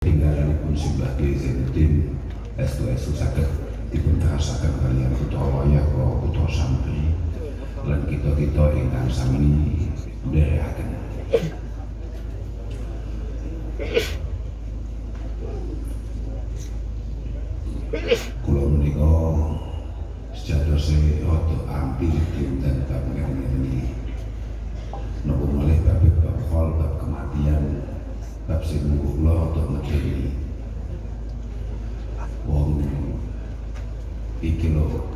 tinggalanipun Simbah Kiai Zainuddin estu saged dipun terasaken kaliyan putra wayah kula putra santri lan kita ingkang sami ndherekaken. Kula menika sejatose rada ampir diundang bab ngene. Napa malih bab bab kematian, bab sing kula rada medeni. Wong iki lho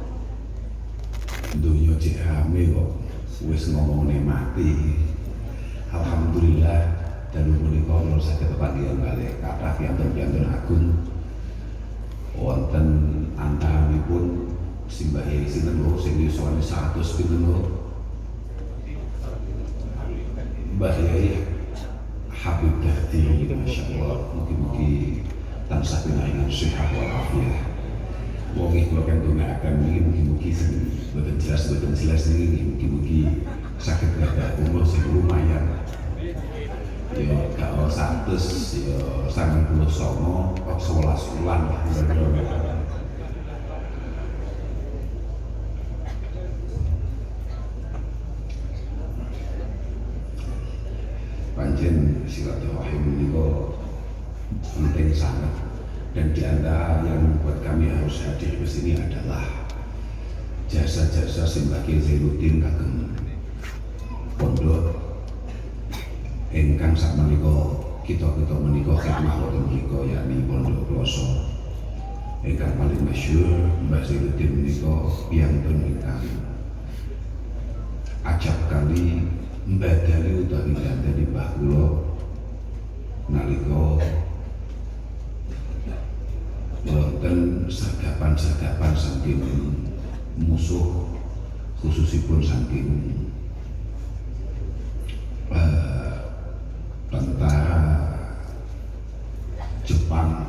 dunya cek rame kok wis ngomongne mati. Alhamdulillah dalu menika kula saged panggihan kalih kathah piyantun-piyantun agung wonten antaranipun Simbah Yai sinten lho sing yuswane 100 pinten lho Mbah Yai Habib Dahdi, masyaallah, mugi-mugi tansah pinaringan sehat walafiat. Wong iki kula kandhungaken niki mugi-mugi sing boten jelas niki mugi-mugi saged gadah umur sing lumayan. Ya kalau 100 ya 99 kok 11 bulan lah. Panjen silaturahim menika penting sangat, dan di antara yang membuat kami harus hadir ke sini adalah jasa-jasa Simbah Kiai Zainuddin kagem pondok ingkang sakmenika kita menika khidmah wonten mriku yakni Pondok Ploso. Ingkang paling masyhur Mbah Zainuddin menika piyantun ingkang acap kali mbadani utawi ngandhani mbah kula nalika wonten sergapan-sergapan saking musuh, khususipun saking tentara Jepang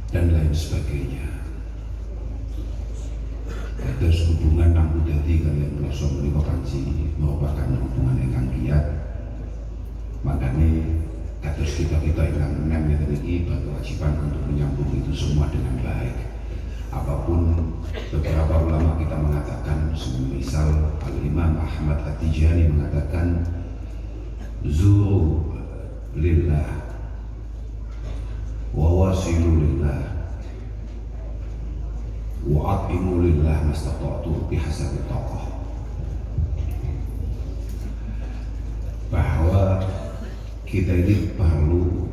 dan lain sebagainya. Terus hubungan Nampu Dadi kaliyan Ploso menika kanji merupakan hubungan ingkang kiat. Makanya kados kita ingkang menem ngeten iki berkewajiban untuk menyambung itu semua dengan baik. Apapun beberapa ulama kita mengatakan, semisal Al-Imam Ahmad At-Tijani mengatakan zuru lillah wa wasilu lillah wa at'imu lillah mastata'tu bihasabi taqah. Bahwa kita ini perlu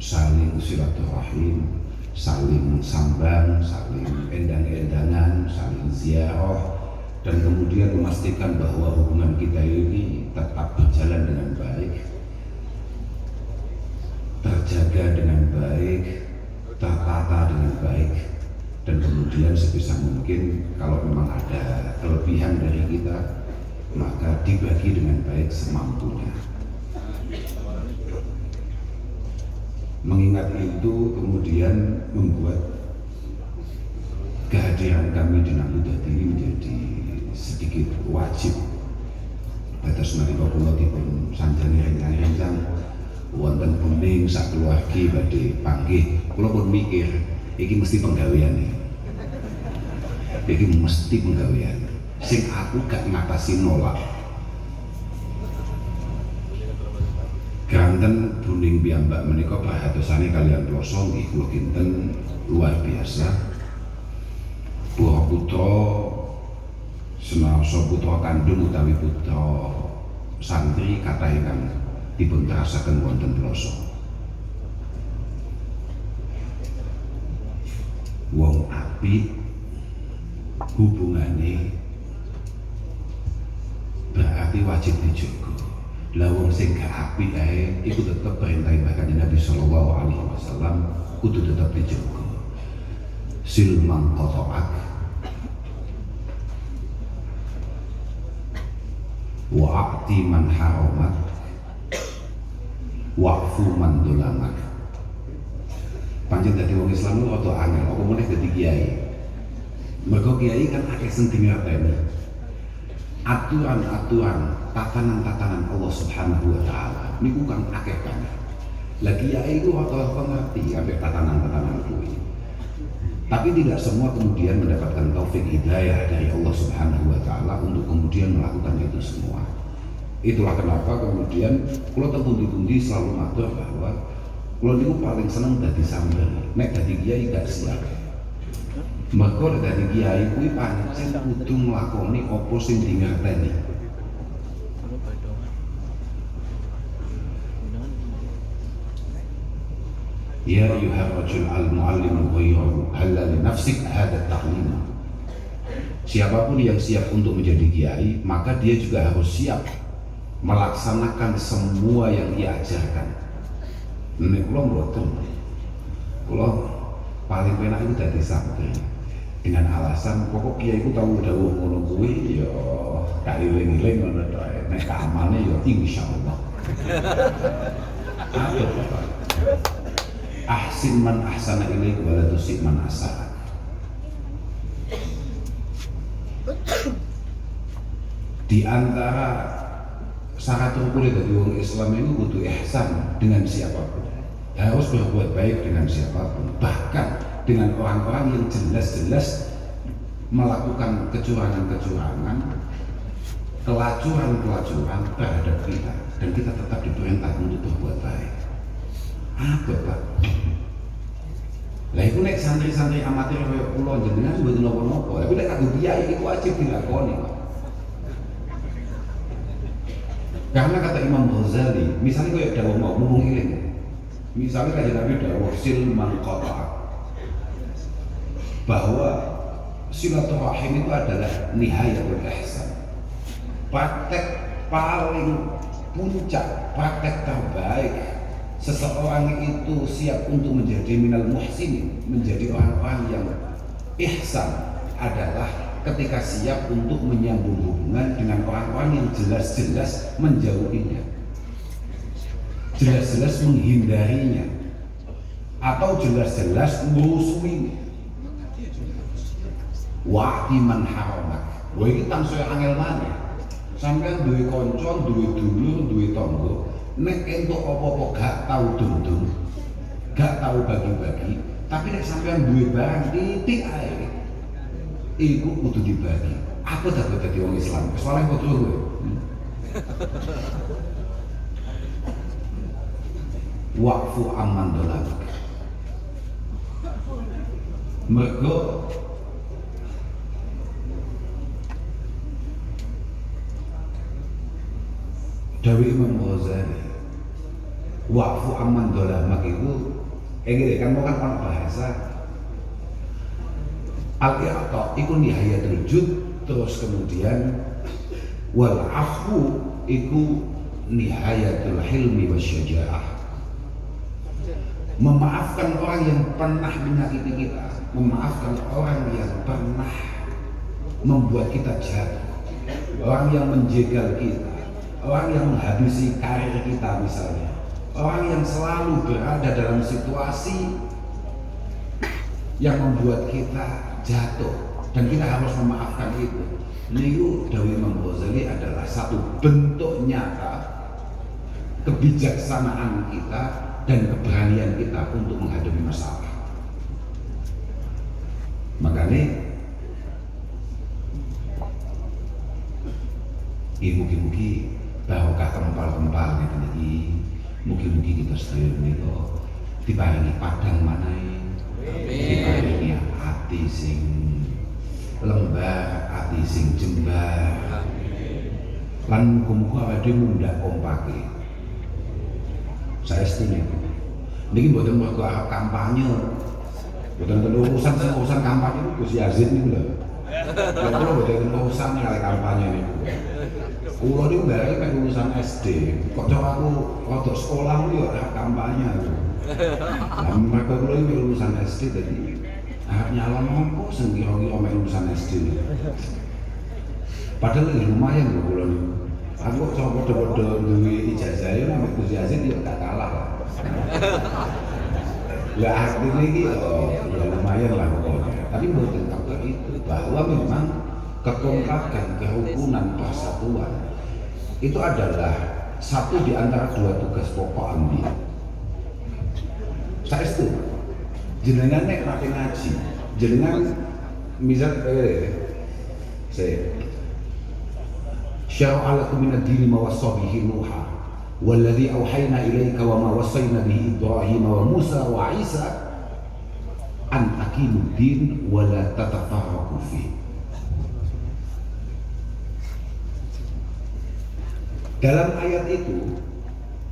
saling silaturahim, saling sambang, saling endang-endangan, saling ziarah, dan kemudian memastikan bahwa hubungan kita ini tetap berjalan dengan baik, terjaga dengan baik, tertata dengan baik, dan kemudian sebisa mungkin kalau memang ada kelebihan dari kita maka dibagi dengan baik semampunya. Mengingat itu kemudian membuat kehadiran kami di Nampu Dadi ini menjadi sedikit wajib. Batas menika kula dipun sanjani rencang-rencang wonten bening sak keluargi badhe panggih. Kula pun mikir iki mesti penggawean iki mesti penggawean sing aku gak ngatasi nolak. Ganten buning piyambak menika pahatosane kaliyan Ploso nggih kula kinten luar biasa. Putra putra senaosa putra kandung utawi putra santri kathah ingkang dipun terasaken wonten Ploso. Wong apik hubungane berarti wajib dijaga. Lah wong sing gak apik ae iku tetep perintah Kanjeng Nabi sallallahu alaihi wasallam kudu tetep dijaga. Sil man qata'ak wa a'ti man haramak wa'fu man dolamak. Pancen dadi wong Islam lu rada angel, apa meneh dadi kiai. Mergo kiai kan akeh sing dingerteni. Aturan-aturan, tatanan-tatanan Allah Subhanahu wa taala. niku kan akeh banget. Lah kiai itu rata-rata ngerti ambek tatanan-tatanan kuwi. Tapi tidak semua kemudian mendapatkan taufik hidayah dari Allah Subhanahu wa taala untuk kemudian melakukan itu semua. Itulah kenapa kemudian kula tepundi-pundi selalu matur bahwa kula niku paling seneng dadi sampeyan. Nek dadi kiai gak siap. Mergo dadi kiai kuwi pancen kudu nglakoni apa sing dingerteni. Ya ayuhar rajul al-muallimu ghayrahu halla li nafsik hadha ta'lima. Siapapun yang siap untuk menjadi kiai, maka dia juga harus siap melaksanakan semua yang dia ajarkan. Nek kula mboten. Kula paling penak itu dadi santri. Dengan alasan pokok kiai ku tau dawuh ngono kuwi ya gak iling-iling ngono to. Nek amane ya insyaallah. Aduh Bapak. Ahsin man ahsana ilaika wa la tusib man asa'ak. Di antara syarat rukun dari orang Islam itu butuh ihsan dengan siapapun. Harus berbuat baik dengan siapapun, bahkan dengan orang-orang yang jelas-jelas melakukan kecurangan-kecurangan, kelacuran-kelacuran terhadap kita, dan kita tetap diperintah untuk berbuat baik. Apa Pak? Lah iku nek santri-santri amatir kaya kula jenengan mboten napa-napa. Tapi nek kanggo kiai iku wajib dilakoni, Pak. Karena kata Imam Ghazali, misalnya kayak dawuh mau ngomong iling. Misalnya kayak Nabi dawuh silman qata. Bahwa silaturahim itu adalah nihayatul ihsan. Praktek paling puncak, praktek terbaik seseorang itu siap untuk menjadi minal muhsinin, menjadi orang-orang yang ihsan adalah ketika siap untuk menyambung hubungan dengan orang-orang yang jelas-jelas menjauhinya, jelas-jelas menghindarinya, atau jelas-jelas memusuhinya. Wa'ti man haramak. Wah iki tansaya angel maneh. Sampeyan duwe kanca, duwe dulur, duwe tangga, nek entuk apa-apa gak tau dundung, gak tau bagi-bagi, tapi nek sampeyan duwe barang titik ae, iku kudu dibagi. Apa dapat dadi wong Islam? Soale kok kowe. Waqfu amman dolak. Mergo Dawi Imam Ghazali, waqfu amman dolamak itu kan mau kan bahasa al-i'ta iku nihayatul jud, terus kemudian wal afu iku nihayatul hilmi wasyaja'ah. Memaafkan orang yang pernah menyakiti kita, memaafkan orang yang pernah membuat kita jatuh, orang yang menjegal kita, orang yang menghabisi karir kita misalnya, orang yang selalu berada dalam situasi yang membuat kita jatuh dan kita harus memaafkan itu. Niku dawuh Imam Ghazali adalah satu bentuk nyata kebijaksanaan kita dan keberanian kita untuk menghadapi masalah. Makanya mugi-mugi barokah kempal-kempal niki, mugi-mugi kita sedaya menika diparingi padang manahe, diparingi ati sing lembar, ati sing jembar, lan muga-muga awake dhewe mundak kompake. Saesti niki mboten mergo arep kampanye, mboten urusan kampanye niku Gus Yazid niku lho. Lha kula mboten urusan kali kampanye niku. Kulo niku bareng mek lulusan SD, kok cara aku rada sekolah yo ora kampanye. Lah mergo kulo iki lulusan SD dadi arep nyalon opo sing kira-kira mek lulusan SD. Padahal lumayan lho kulo niku. Aku kok sama padha-padha duwe ijazah yo mek Gus Yazid yo gak kalah. Lah artinya iki ya lumayan lah pokoknya. Tapi mboten kata itu bahwa memang kekompakan, kerukunan, persatuan itu adalah satu di antara dua tugas pokok ambil. Saya itu jenengan nek rapi ngaji, jenengan misal saya syara'a lakum min ad-dini ma wassa bihi Nuha walladzi awhayna ilaika wa ma wassayna bihi Ibrahim wa Musa wa Isa an aqimud din wa la tatafarraqu fihi. Dalam ayat itu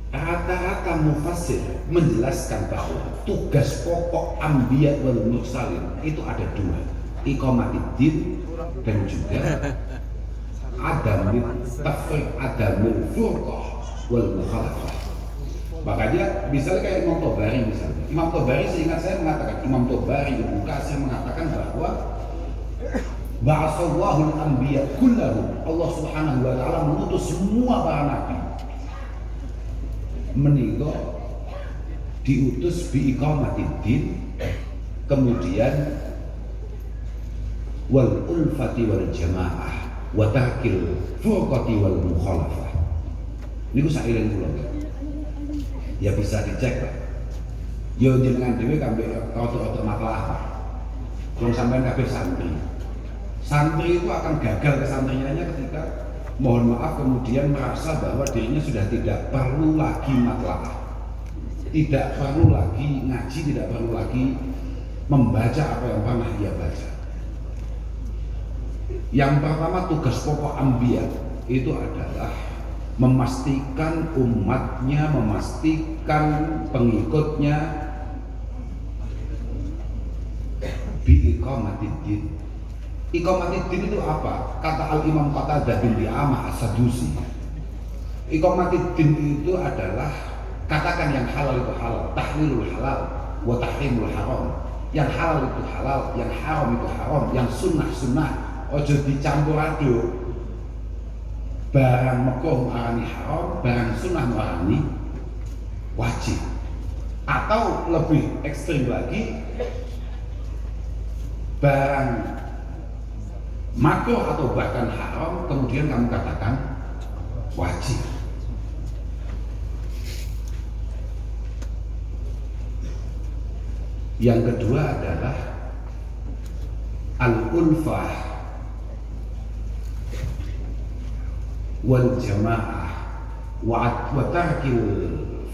rata-rata mufassir menjelaskan bahwa tugas pokok anbiya wal mursalin itu ada dua, iqamatiddin dan juga adamul tafriq, adamul furqah wal mukhalafah. Makanya misalnya kayak Imam Tobari misalnya, Imam Tobari seingat saya mengatakan, Imam Tobari Ibnu Katsir mengatakan bahwa ba'asallahul anbiya kullahum, Allah subhanahu wa ta'ala mengutus semua para nabi menika diutus bi iqamatiddin, kemudian wal ulfati wal jamaah wa tarkil furqati wal mukhalafah. Niku saeling kula ya bisa dicek lah. Yo jenengan dhewe kambe auto masalah. Wong sampean kabeh santri. Santri itu akan gagal kesantriannya ketika mohon maaf kemudian merasa bahwa dirinya sudah tidak perlu lagi matlaah, tidak perlu lagi ngaji, tidak perlu lagi membaca apa yang pernah dia baca. Yang pertama tugas pokok anbiya itu adalah memastikan umatnya, memastikan pengikutnya biiqamatiddin. Iqamatiddin itu apa? Kata Al-Imam Qatadah bin Di'amah As-Sadusi, iqamatiddin itu adalah katakan yang halal itu halal, tahlilul halal wa tahrimul haram. Yang halal itu halal, yang haram itu haram, yang sunnah sunnah. Ojo dicampur aduk. Barang makruh marani haram, barang sunnah marani wajib. Atau lebih ekstrim lagi, barang makruh atau bahkan haram kemudian kamu katakan wajib. Yang kedua adalah al-ulfah wal jamaah wa tarkil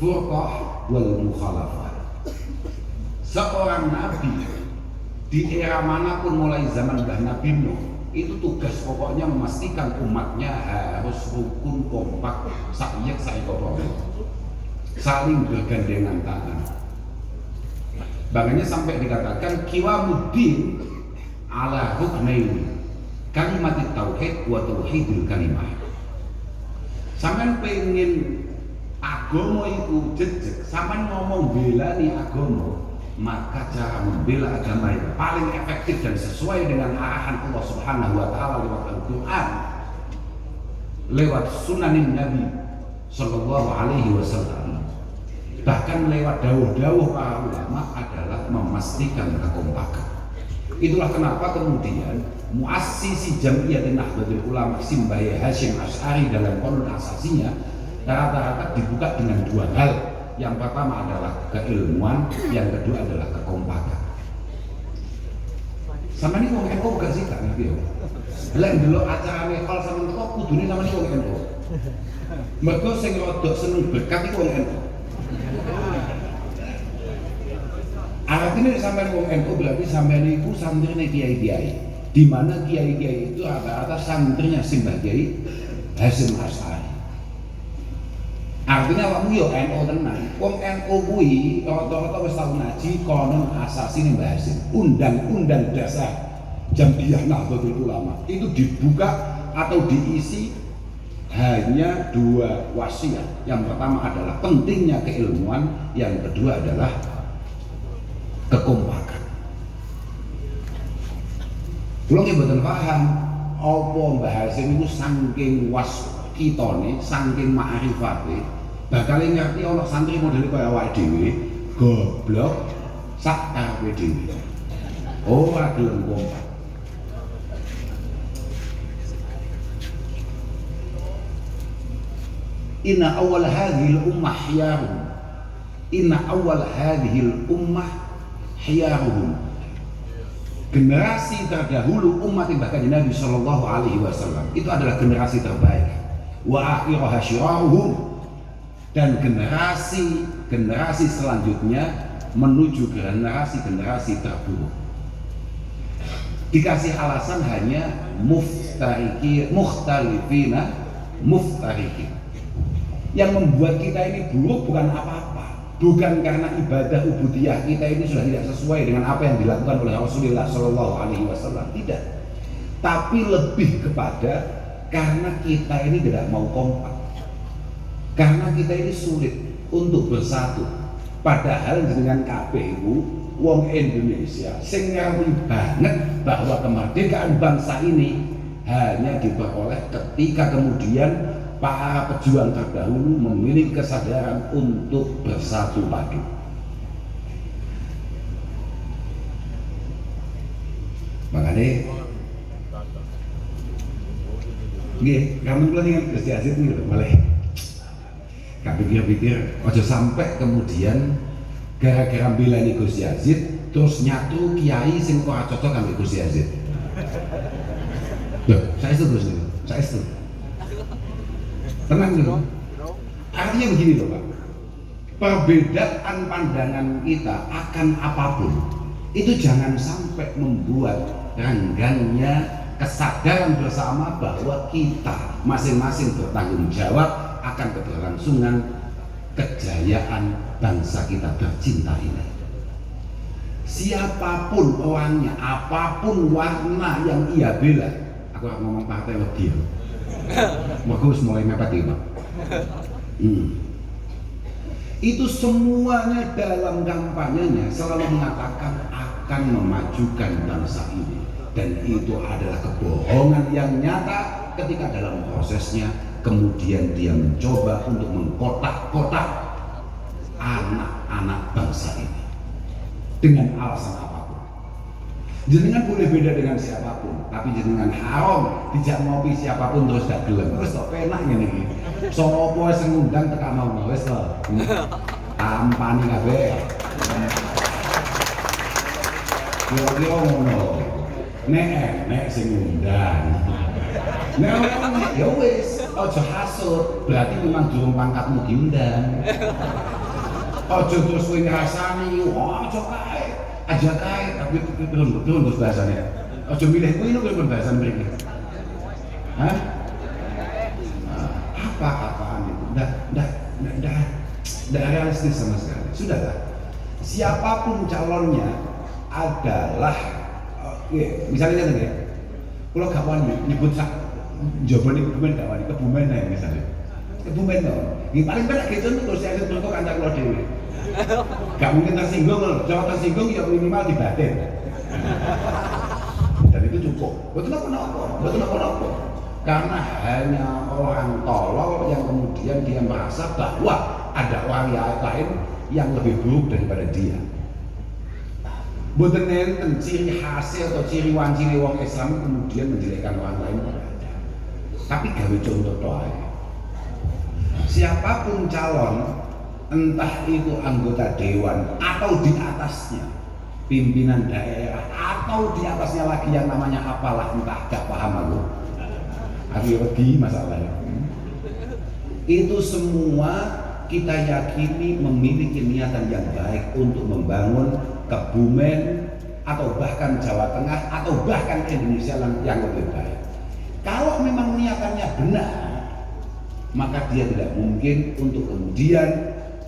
furqah wal mukhalafah. Seorang nabi di era manapun mulai zaman Mbah Nabi Nuh itu tugas pokoknya memastikan umatnya harus rukun, kompak, sakyek, saikopo, saling bergandengan tangan. Makanya sampai dikatakan kiwamuddin ala ruknaini, kalimat tauhid wa tauhidul kalimah. Sampeyan pengen agama itu jejeg, sampeyan ngomong belani agama, maka cara membela agama yang paling efektif dan sesuai dengan arahan Allah Subhanahu wa ta'ala lewat Al-Quran, lewat sunanin Nabi Sallallahu Alaihi Wasallam, bahkan lewat dawuh-dawuh para ulama adalah memastikan kekompakan. Itulah kenapa kemudian muassisi Jam'iyatin Nahdlatul Ulama Simbah Hasyim Asy'ari dalam qanun asasinya rata-rata dibuka dengan dua hal. Yang pertama adalah keilmuan, yang kedua adalah kekompakan. Sama ini wong NU gak sih gak ngerti ya? Lek ndelok acara Nepal sama kok kudune sama ini wong NU. Mergo sing rodok seneng berkat iku wong NU. Artinya sampean wong NU berarti sampean iku santrine kiai-kiai. Di mana kiai-kiai itu rata-rata santrinya Simbah Kiai Hasyim Asy'ari. Artinya kamu yo NU tenan. Wong NU kuwi rata-rata wis tau ngaji konon asasine Mbah Hasyim. Undang-undang dasar Jam'iyah Nahdlatul Ulama itu dibuka atau diisi hanya dua wasiat. Yang pertama adalah pentingnya keilmuan, yang kedua adalah kekompakan. Kula nggih mboten paham apa Mbah Hasyim itu saking waskitane, saking ma'rifate, bakal ngerti ana santri model kaya awake dhewe goblok sak karepe dhewe. Ora gelem kompak. Inna awal hadhil ummah hiyaruhum. Inna awal hadhil ummah hiyaruhum. Generasi terdahulu umat yang bahkan Nabi Shallallahu Alaihi Wasallam itu adalah generasi terbaik. Wa akhiraha syiraruhum. Dan generasi selanjutnya menuju generasi terburuk. Dikasih alasan hanya mukhtalifina muftarikin. Yang membuat kita ini buruk bukan apa-apa, bukan karena ibadah ubudiyah kita ini sudah tidak sesuai dengan apa yang dilakukan oleh Rasulullah Shallallahu Alaihi Wasallam, tidak. Tapi lebih kepada karena kita ini tidak mau kompak, karena kita ini sulit untuk bersatu. Padahal dengan KPU wong Indonesia sing ngerti banget bahwa kemerdekaan bangsa ini hanya diperoleh ketika kemudian para pejuang terdahulu memiliki kesadaran untuk bersatu padu. Makanya kamu pulang dengan Gus Yazid nih malah gak pikir-pikir ojo sampai kemudian gara-gara bela Gus Yazid terus nyatu kiai sing kok cocok karo Gus Yazid. Loh, saya itu Gus, saya itu. Tenang dulu. Artinya begini loh Pak. Perbedaan pandangan kita akan apapun itu jangan sampai membuat renggangnya kesadaran bersama bahwa kita masing-masing bertanggung jawab akan keberlangsungan kejayaan bangsa kita tercinta ini. Siapapun orangnya, apapun warna yang ia bela, aku akan ngomong partai lebih. Bagus mulai mepet Pak. Itu semuanya dalam kampanyenya selalu mengatakan akan memajukan bangsa ini, dan itu adalah kebohongan yang nyata ketika dalam prosesnya kemudian dia mencoba untuk mengkotak-kotak anak-anak bangsa ini dengan alasan apapun. Jenengan boleh beda dengan siapapun, tapi jenengan haram dijak ngopi siapapun terus gak gelem. Terus kok penak ngene iki. Sopo sing ngundang tekan mau wis to. Tampani kabeh. Kira-kira ngono. Nek sing ngundang. Nek ya wis, aja hasud, berarti memang durung pangkatmu diundang. Aja terus kowe ngrasani, aja kae. Aja kae, tapi belum terus bahasanya. Aja milih kuwi lho bahasan mriki. Hah? Apa-apaan itu? Nggak realistis sama sekali. Sudahlah. Siapapun calonnya adalah misalnya ya. Kalau gak wani nyebut sak jabane Kebumen gak wani, Kebumen ae misalnya. Kebumen to. Nggih paling bener gitu terus saya berkok kanca kula dhewe. Gak mungkin tersinggung loh, jangan tersinggung ya minimal di batin. Dan itu cukup. Betul apa? Karena hanya orang tolol yang kemudian dia merasa bahwa ada orang lain yang lebih buruk daripada dia. Boten enten ciri hasil atau ciri wong Islam kemudian menjelekkan orang lain. Tapi gawe contoh doa. Siapapun calon, entah itu anggota dewan atau di atasnya pimpinan daerah atau di atasnya lagi yang namanya apalah entah gak paham aku. Lagi masalahnya. Itu semua kita yakini memiliki niatan yang baik untuk membangun Kebumen atau bahkan Jawa Tengah atau bahkan Indonesia yang lebih baik. Kalau memang niatannya benar, maka dia tidak mungkin untuk kemudian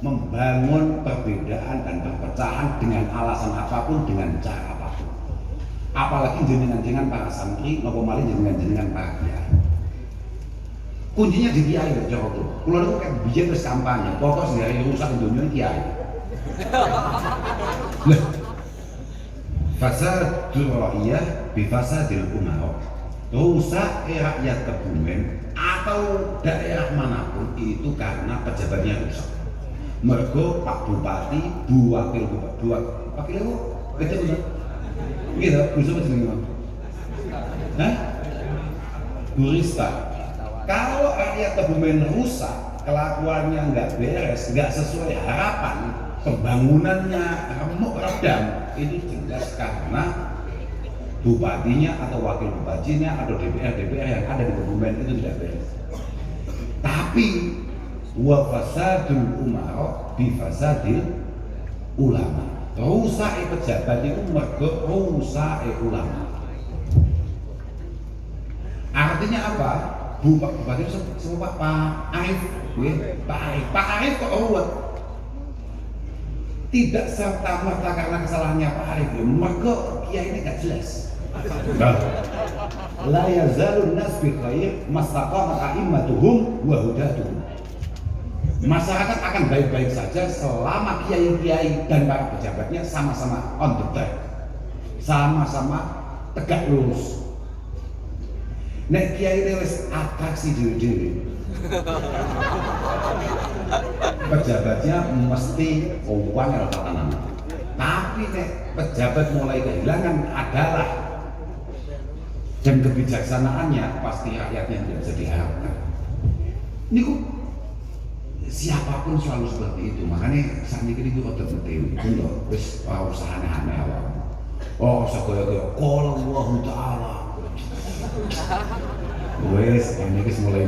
membangun perbedaan dan perpecahan dengan alasan apapun, dengan cara apapun. Apalagi jenengan para santri, nopo malih jenengan para kiai. Kuncinya di kiai lho Joko. Kulo niku kayak biyen wis kampanye, pokok sing rusak dunia kiai. Lah. Fasadul ra'iyah bi fasadil umara. Rusak rakyat Kebumen atau daerah manapun itu karena pejabatnya rusak. Mergo Pak Bupati, Bu Wakil itu betul. Gitu, bisa jenenge. Hah? Bu Rista. Kalau rakyat Kebumen rusak, kelakuannya nggak beres, nggak sesuai harapan, pembangunannya remuk redam, itu jelas karena bupatinya atau wakil bupatinya atau DPR yang ada di Kebumen itu tidak beres. Tapi wa fasadul umara bi fasadil ulama. Rusake pejabat itu mergo rusake ulama. Artinya apa? Bupati semua Pak Arif, Pak Arif kok ruwet? Tidak serta merta karena kesalahannya Pak Arif, mergo kiai ini gak jelas. La yazalun nas bi khair mastaqama a'immatuhum wa hudatuhum. Masyarakat akan baik-baik saja selama kiai-kiai dan para pejabatnya sama-sama on the track, sama-sama tegak lurus. Nek kiai wis atraksi dhewe-dhewe, pejabatnya mesti uang tatanan. Tapi nek pejabat mulai kehilangan adalah dan kebijaksanaannya, pasti rakyatnya tidak bisa diharapkan. Ini kok siapapun selalu seperti itu. Makanya saat ini itu rada penting. Itu loh, wis usaha aneh-aneh awak. Oh, sekolah-kolah qala Allah Ta'ala. Wis ini wis mulai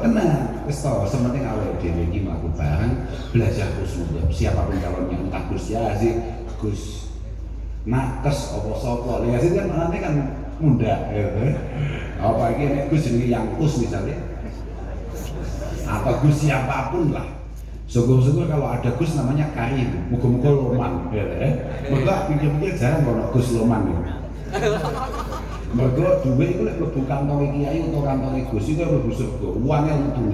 tenang. Wis to, sementing awake dhewe iki mlaku bareng belajar husnul. Siapapun calonnya, entah Gus Yazid, Gus Nakes, apa-apa. Yazid kan nanti kan muda, ya. Apa ini nek Gus jenenge Yangkus misalnya, atau Gus siapapun lah. Syukur-syukur kalau ada Gus namanya Karim, muga-muga Loman, ya. Mereka pikir-pikir jarang kalau Gus Loman ya. Mereka duit itu lek mlebu kantong kiai utawa kantong Gus itu mlebu surga, uangnya untung.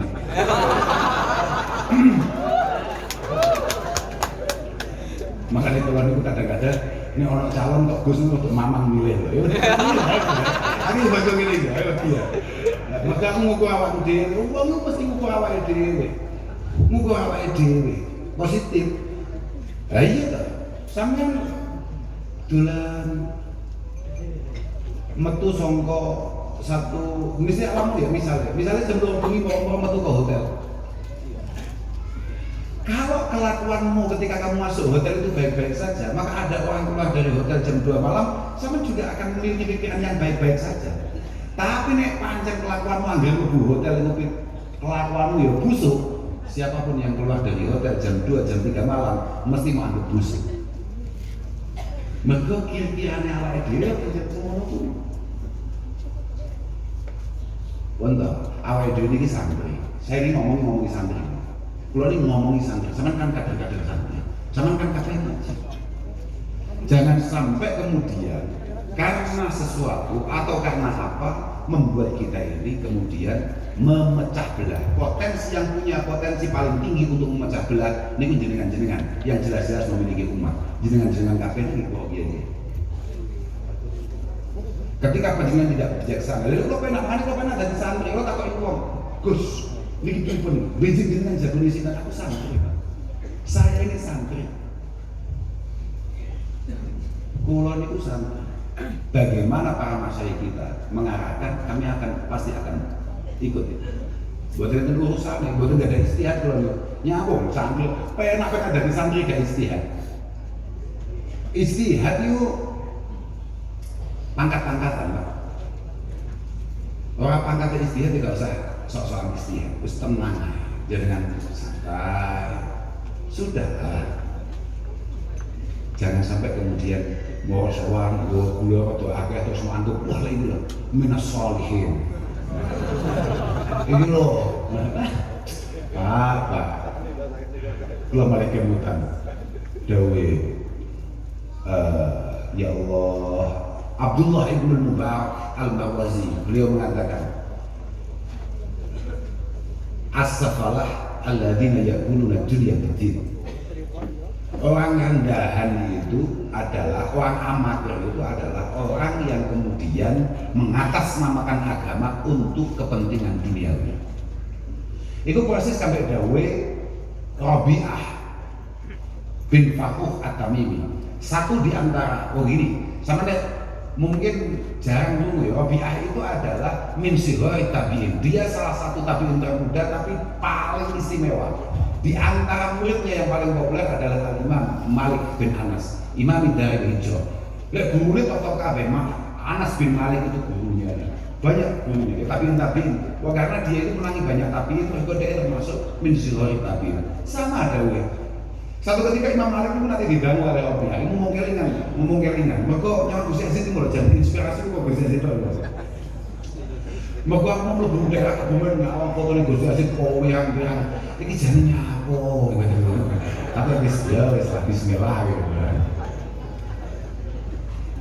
Makanya kalau niku kadang-kadang ini orang calon kok Gus untuk mamang milih loh. Aku baca ngene ya, ayo dia. Maka aku ngukur awakku dhewe, wong mesti ngukur awake dhewe. Ngukur awake dhewe. Positif. Lah iya to. Sampeyan dolan metu sangka satu misalnya alamu ya misalnya sebelum bengi mau metu ke hotel. Kalau kelakuanmu ketika kamu masuk hotel itu baik-baik saja, maka ada orang keluar dari hotel jam 2 malam, sama juga akan memiliki pikiran yang baik-baik saja. Tapi nek pancen kelakuanmu anggere mlebu hotel itu kelakuanmu ya busuk, siapapun yang keluar dari hotel jam 2, jam 3 malam mesti mau anggap busuk. Mergo kira-kirane awake dhewe kaya ngono kuwi. Wonten awake dhewe iki santri. Saya ini ngomong santri. Kalau ini ngomongi santri, sama kan kadang-kadang santri, sama kan kadang ngaji. Jangan sampai kemudian karena sesuatu atau karena apa membuat kita ini kemudian memecah belah. Potensi yang punya potensi paling tinggi untuk memecah belah ini jenengan-jenengan yang jelas-jelas memiliki umat. Jenengan-jenengan kabeh ini kok piye. Ketika panjenengan tidak bijaksana, lalu kok penak dari santri, kok takok wong, Gus, niki pun bejeng dengan jago isi dan aku santri, Pak. Saya ini santri. Kula niku santri. Bagaimana para masyayikh kita mengarahkan, kami pasti akan ikut itu. Buat itu urusan, buat nggak ada istihad kalau nyambung santri. Penak dari santri gak istihad. Istihad itu pangkat-pangkatan, Pak. Orang pangkat istihad tidak usah sok-sokan istihad, terus tenang aja, jangan santai. Sudah, jangan sampai kemudian bawa sowan, bawa gula, atau akeh terus mantuk, wah ini loh, minas sholihin. Ini loh, apa? Belum balik kemutan, dawe, ya Allah, Abdullah ibn Mubarak al-Marwazi, beliau mengatakan, as-safalah alladzina yaquluna dunya bid-din. Orang yang dahan itu adalah orang amatir, itu adalah orang yang kemudian mengatasnamakan agama untuk kepentingan duniawi. Itu proses sampai dawe Rabi'ah bin Fakuh At-Tamimi. Satu di antara ini sama deh mungkin jarang nunggu ya. Rabi'ah itu adalah min sighari tabi'in. Dia salah satu tabi'in termuda tapi paling istimewa. Di antara muridnya yang paling populer adalah Imam Malik bin Anas, Imam dari Hijrah. Lek gurunya tokoh kabeh, Anas bin Malik itu gurunya. Banyak gurunya, tabi'in. Wah, karena dia itu menangi banyak tabi'in, terus dia termasuk min sighari tabi'in. Sama ada we. Satu ketika Imam Malik itu nanti diganggu oleh Rabi'ah, ngomong kelingan. Mereka nyawa Gus Yazid itu mulai jadi inspirasi kok Gus Yazid itu. Mereka aku mau belum daerah Kebumen ngawang foto nih Gus Yazid kowe yang ini jane nyapo gitu. Tapi bismillah gitu.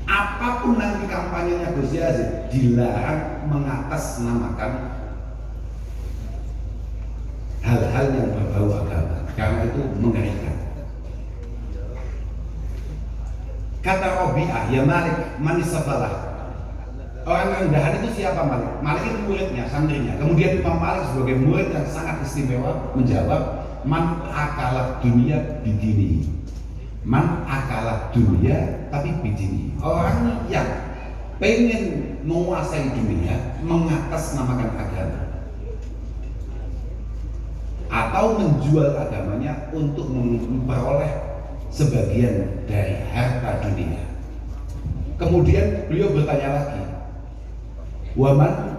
Apapun nanti kampanyenya Gus Yazid dilarang mengatasnamakan hal-hal yang berbau agama karena itu mengerikan. Kata Rabi'ah, ya Malik manisabalah. Orang rendahan itu siapa Malik? Malik itu muridnya, santrinya. Kemudian Imam Malik sebagai murid yang sangat istimewa menjawab, man akalat dunia bidini. Man akalat dunia tapi bidini. Orang yang pengen menguasai dunia mengatasnamakan agama atau menjual agamanya untuk memperoleh sebagian dari harta dunia. Kemudian beliau bertanya lagi, waman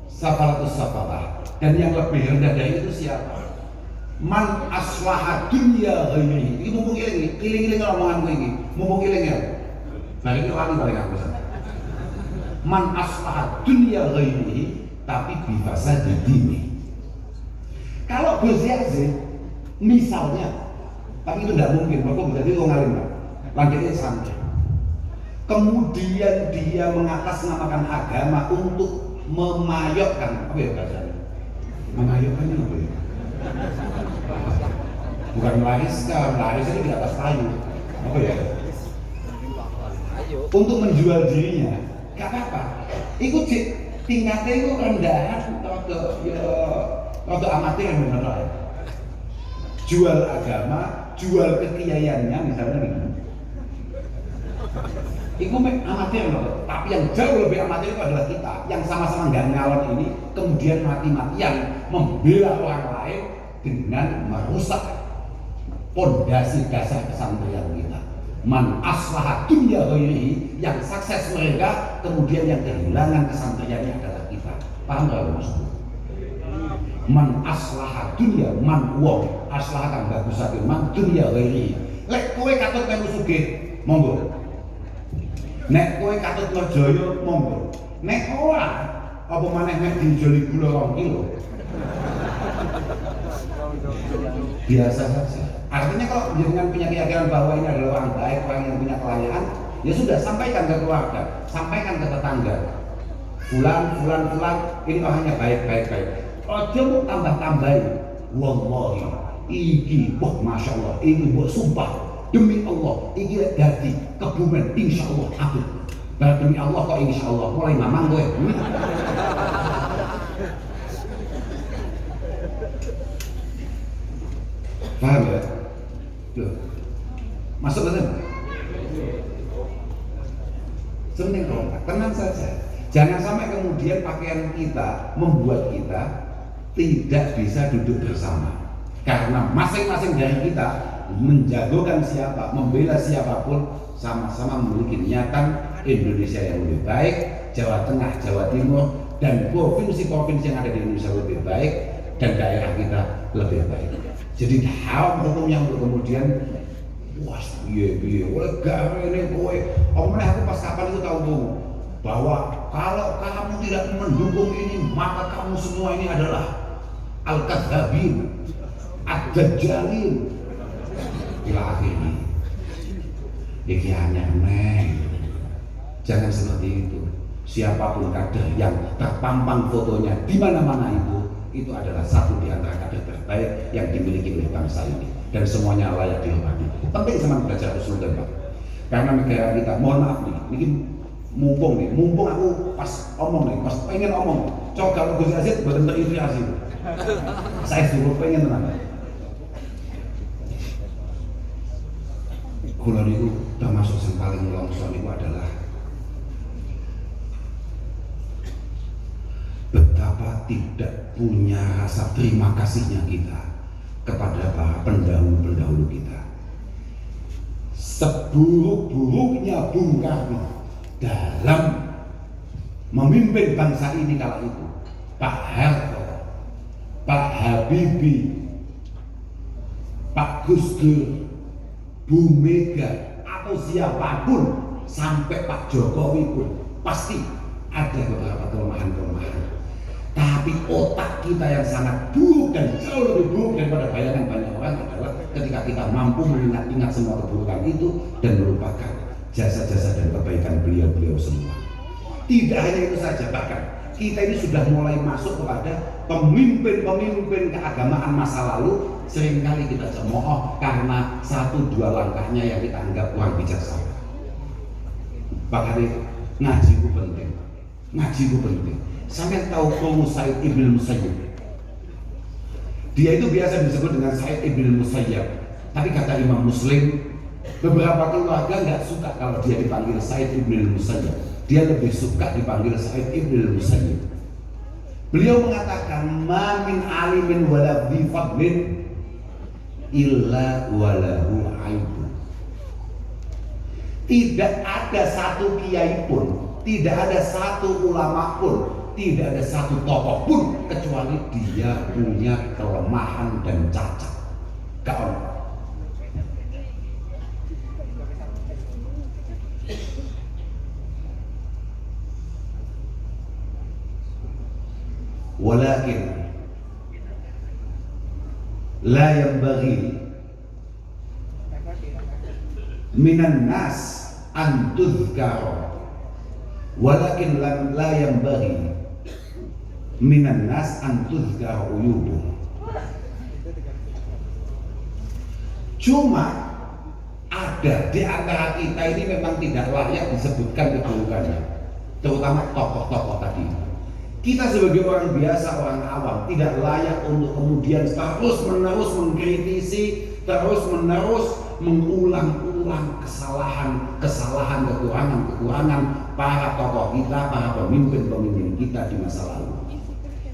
safalatus safalah, dan yang lebih rendah dari itu siapa? Man aslaha dunya ghairi. Ini mumpung iling omonganku ini, mumpung iling ya. Nah ini lali balik aku sana. Man aslaha dunya ghairi, tapi bifasa dini. Kalau Gus Yazid misalnya, tapi itu tidak mungkin, mereka bisa jadi orang alim, lanjutnya santri. Kemudian dia mengatasnamakan agama untuk memayokkan, apa ya bahasanya? Memayokkannya apa ya? Bukan melariskan, laris itu di atas kayu, apa ya? Untuk menjual dirinya, gak apa-apa. Ikut tingkatnya itu rendahan, atau amatir yang benar. Jual agama, jual kekiaiannya misalnya gitu. Itu amatir loh, tapi yang jauh lebih amatir itu adalah kita yang sama-sama nggak nyalon ini kemudian mati-matian membela orang lain dengan merusak pondasi dasar kesantrian kita. Man aslaha dunya ghairihi, yang sukses mereka kemudian yang kehilangan kesantriannya adalah kita. Paham nggak maksudnya? Man aslaha dunya, man wong aslaha kan bagus sakit, man dunya ghairihi. Lek kowe katut melu sugih, monggo. Nek kowe katut merjaya, monggo. Nek ora, apa maneh nek dijoli gula 2 kilo. Biasa saja. Artinya kalau dengan punya keyakinan bahwa ini adalah orang baik, orang yang punya kelayaan, ya sudah sampaikan ke keluarga, sampaikan ke tetangga. Fulan, ini orangnya baik. Ojo mau tambah-tambahin. Wallahi, iki, wah masya Allah, ini buat sumpah demi Allah, iki lek dadi Kebumen, insya Allah aku. Dan demi Allah kok insya Allah, mulai mamang gue. Paham ya? Tuh. Masuk ke sana? Sebenarnya kalau tenang saja. Jangan sampai kemudian pakaian kita membuat kita tidak bisa duduk bersama. Karena masing-masing dari kita menjagokan siapa, membela siapapun, sama-sama memiliki niatan Indonesia yang lebih baik, Jawa Tengah, Jawa Timur, dan provinsi-provinsi yang ada di Indonesia lebih baik, dan daerah kita lebih baik. Jadi haram hukumnya untuk kemudian wah piye oleh gawe ini kowe aku pas kapan itu tahu tuh bahwa kalau kamu tidak mendukung ini maka kamu semua ini adalah al-kadzabin, ad-dajjalin ila akhirnya. Iki hanya jangan seperti itu. Siapapun kader yang terpampang fotonya di mana-mana itu adalah satu di antara kader terbaik yang dimiliki oleh bangsa ini dan semuanya layak dihormati. Penting sama belajar usul dan Pak. Karena negara kita, mohon maaf nih, ini mumpung aku pas omong nih, pas pengen omong. Coba kalau Gus Yazid buatan terinspirasi. Saya dulu pengen tenang. Kulon itu termasuk yang paling longsor itu adalah kita tidak punya rasa terima kasihnya kita kepada para pendahulu-pendahulu kita. Seburuk-buruknya Bung Karno dalam memimpin bangsa ini kala itu, Pak Harto, Pak Habibie, Pak Gus Dur, Bu Mega, atau siapapun sampai Pak Jokowi pun pasti ada beberapa kelemahan-kelemahan. Tapi otak kita yang sangat buruk dan jauh lebih buruk daripada bayangan banyak orang adalah ketika kita mampu mengingat-ingat semua keburukan itu dan melupakan jasa-jasa dan kebaikan beliau-beliau semua. Tidak hanya itu saja, bahkan kita ini sudah mulai masuk kepada pemimpin-pemimpin keagamaan masa lalu. Seringkali kita cemooh karena 1-2 langkahnya yang kita anggap kurang bijaksana. Bahkan ngaji itu penting. Ngaji itu penting. Sampai tahu Qawmu Sa'id Ibn Musayyib. Dia itu biasa disebut dengan Sa'id Ibn Musayyib. Tapi kata Imam Muslim, beberapa keluarga nggak suka kalau dia dipanggil Sa'id Ibn Musayyib. Dia lebih suka dipanggil Sa'id Ibn Musayyib. Beliau mengatakan, "Ma min alimin wala bi fadlin illa walahu aibu." Tidak ada satu kiai pun, tidak ada satu ulama pun, tidak ada satu tokoh pun kecuali dia punya kelemahan dan cacat. Kawan, walakin la yanbaghi minan nas an tuzkara, walakin la yanbaghi minan nas an tuzkara uyubuh. Cuma ada di antara kita ini memang tidak layak disebutkan keburukannya, terutama tokoh-tokoh tadi. Kita sebagai orang biasa, orang awam, tidak layak untuk kemudian terus-menerus mengkritisi, terus-menerus mengulang-ulang kesalahan, kekurangan para tokoh kita, para pemimpin-pemimpin kita di masa lalu.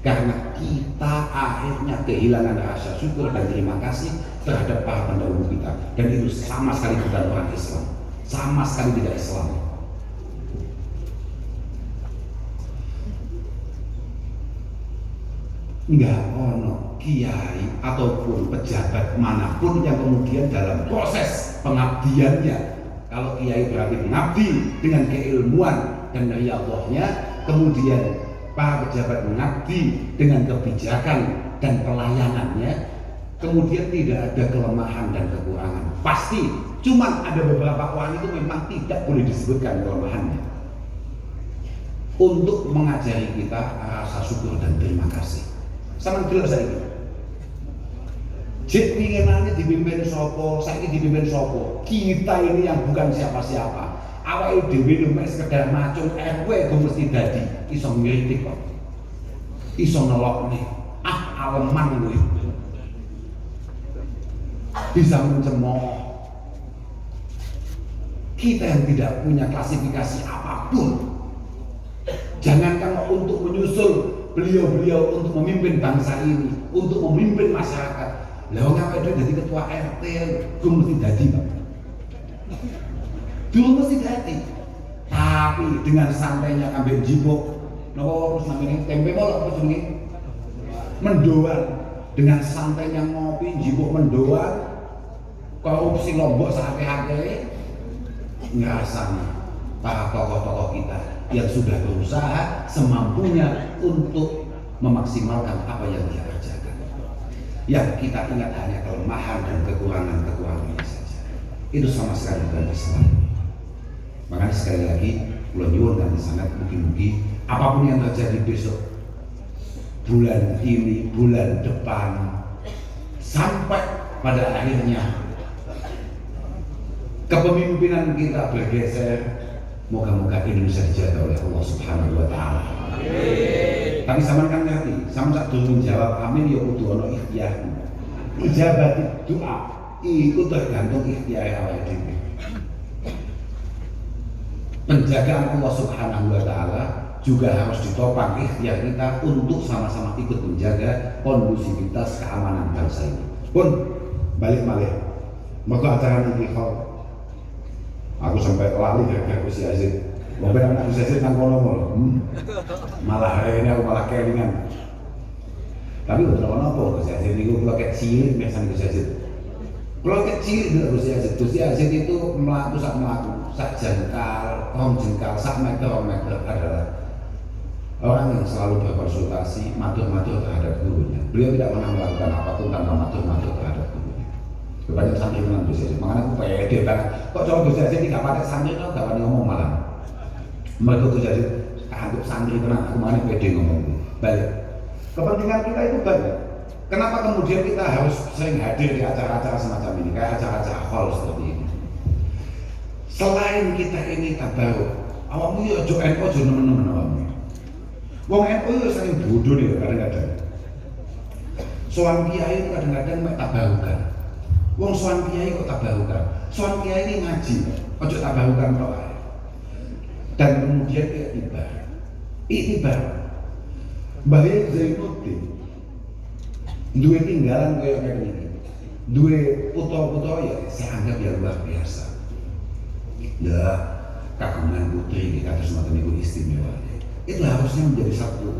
Karena kita akhirnya kehilangan rasa syukur dan terima kasih terhadap para pendahulu kita. Dan itu sama sekali bukan orang Islam, sama sekali tidak Islam. Enggak ono kiai ataupun pejabat manapun yang kemudian dalam proses pengabdiannya, kalau kiai berarti mengabdi dengan keilmuan dan riyadhahnya, kemudian para pejabat mengabdi dengan kebijakan dan pelayanannya, kemudian tidak ada kelemahan dan kekurangan. Pasti, cuma ada beberapa orang itu memang tidak boleh disebutkan kelemahannya untuk mengajari kita rasa syukur dan terima kasih. Sama jelas saya. Jek pinginane dipimpin sopo, saiki dipimpin sopo. Kita ini yang bukan siapa-siapa. Awake dhewe nek sekedar macung RW go mesti dadi iso ngritik kok. Iso ngelokne. Aleman kuwi. Bisa mencemooh. Kita yang tidak punya klasifikasi apapun. Jangankan untuk menyusul beliau-beliau untuk memimpin bangsa ini, untuk memimpin masyarakat. Lah ngapain dia jadi ketua RT? Gue mesti jadi, Pak. Dulu mesti jadi. Tapi dengan santainya ambil jibok, terus namanya tempe bolak apa jenenge? Mendoan. Dengan santainya ngopi, jibok mendoan, korupsi lombok sakake-ake. Ngrasani para tokoh-tokoh kita yang sudah berusaha semampunya untuk memaksimalkan apa yang dia kerjakan. Yang kita ingat hanya kelemahan dan kekurangan-kekurangannya saja. Itu sama sekali bukan Islam. Makanya sekali lagi, ulah nyuwun kan sangat mugi-mugi apapun yang terjadi besok, bulan ini, bulan depan, sampai pada akhirnya kepemimpinan kita bergeser, moga-moga Indonesia dijaga oleh Allah Subhanahu wa Ta'ala. Tapi sama kan ngerti, sama sak durung jawab amin ya kudu ana ikhtiar. Ijabah doa itu tergantung ikhtiar awake dhewe. Penjagaan Allah Subhanahu wa Ta'ala juga harus ditopang ikhtiar kita untuk sama-sama ikut menjaga kondusivitas keamanan bangsa ini. Pun balik malih, maka acara ini aku sampai lali gara-gara Gus Yazid. Mungkin anak Gus Yazid nang kono malah hari ini aku malah kelingan. Tapi betul apa Gus Yazid itu kalau kayak cilik biasanya Gus Yazid. Kalau kayak cilik juga Gus Yazid itu melaku sak jengkal, sak meter adalah orang yang selalu berkonsultasi, matur-matur terhadap gurunya. Beliau tidak pernah melakukan apapun tanpa matur-matur terhadap gurunya. Kebanyakan santri dengan Gus Yazid, makanya aku pede banget. Kok coba Gus Yazid tidak pakai santri, kok gak wani ngomong malam. Mereka Gus Yazid anggap santri tenang, aku mana pede ngomong. Balik. Kepentingan kita itu banyak. Kenapa kemudian kita harus sering hadir di acara-acara semacam ini, kayak acara-acara hall seperti ini? Selain kita ini tabaruk, awakmu yo ojo NU ojo nemen-nemen awakmu. Wong NU yo sering bodoh nih kadang-kadang. Soal kiai itu kadang-kadang mek tabarukan. Wong soal kiai kok tabarukan. Soal kiai ini ngaji, ojo tabarukan tok ae. Dan kemudian iktibar. Mbah Zainuddin duwe tinggalan kayak gini. Duwe putra-putra ya saya anggap ya luar biasa. Ya kagungan putri kita terus semacam itu istimewa. Itu harusnya menjadi satu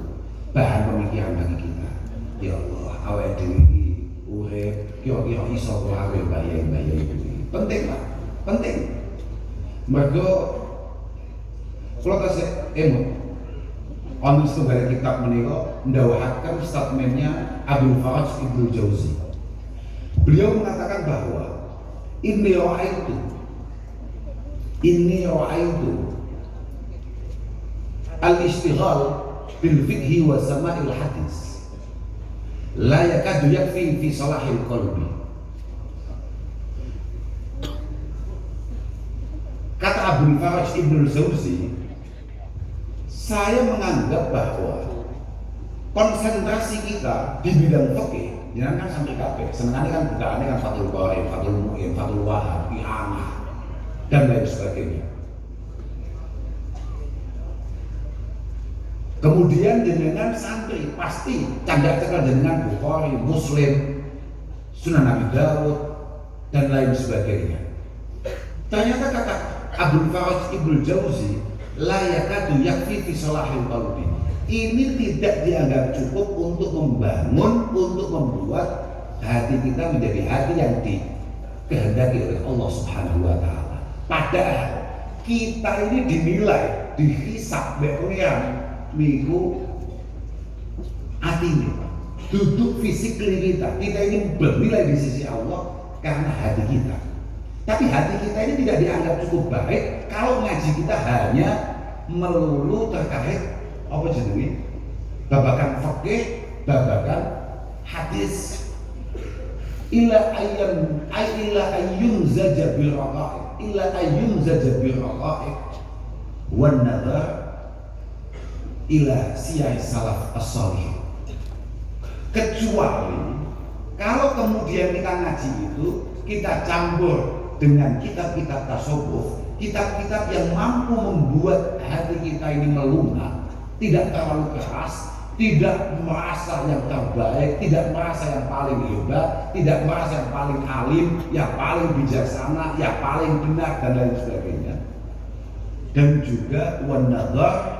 bahan pemikiran bagi kita. Ya Allah, awake dhewe iki urip kira-kira iso ora bayang-bayang itu. Penting lah, penting. Mergo kula tasih emo ono setunggal kitab menika ndawuhaken statementnya Abdul Faraj Ibnu Jauzi. Beliau mengatakan bahwa inni ra'aitu al-ishtighal bil fiqhi wa sama'il hadis la yakadu yakfi fi salahil qalbi. Kata Abdul Faraj Ibnu Jauzi, saya menganggap bahwa konsentrasi kita di bidang fikih, jangan kan sampai kabeh, senengane kan bukaane kan Fathul Qorib, Fathul Mu'in, Fathul Wahab, I'anah dan lain sebagainya. Kemudian jenengan santri pasti candak-candak jenengan Bukhari, Muslim, Sunan Abi Dawud dan lain sebagainya. Ternyata kata Abdul Faraj Ibnu Jauzi, la yakadu yakfi fi salahil qalbi. Ini tidak dianggap cukup untuk membangun, untuk membuat hati kita menjadi hati yang dikehendaki oleh Allah Subhanahu wa taala. Padahal kita ini dinilai, dihisab mbek pengiran niku atine. Duduk fisik kita. Kita ini bernilai di sisi Allah karena hati kita. Tapi hati kita ini tidak dianggap cukup baik kalau ngaji kita hanya melulu terkait apa jenenge? Babakan fikih, babakan hadis. Illa ayyun zaja bil raqa'iq wan nadhar ila siyah salaf as-salih. Kecuali kalau kemudian kita ngaji itu kita campur dengan kitab-kitab tasawuf, kitab-kitab yang mampu membuat hati kita ini melunak, tidak terlalu keras, tidak merasa yang terbaik, tidak merasa yang paling hebat, tidak merasa yang paling alim, yang paling bijaksana, yang paling benar dan lain sebagainya. Dan juga wan nadhar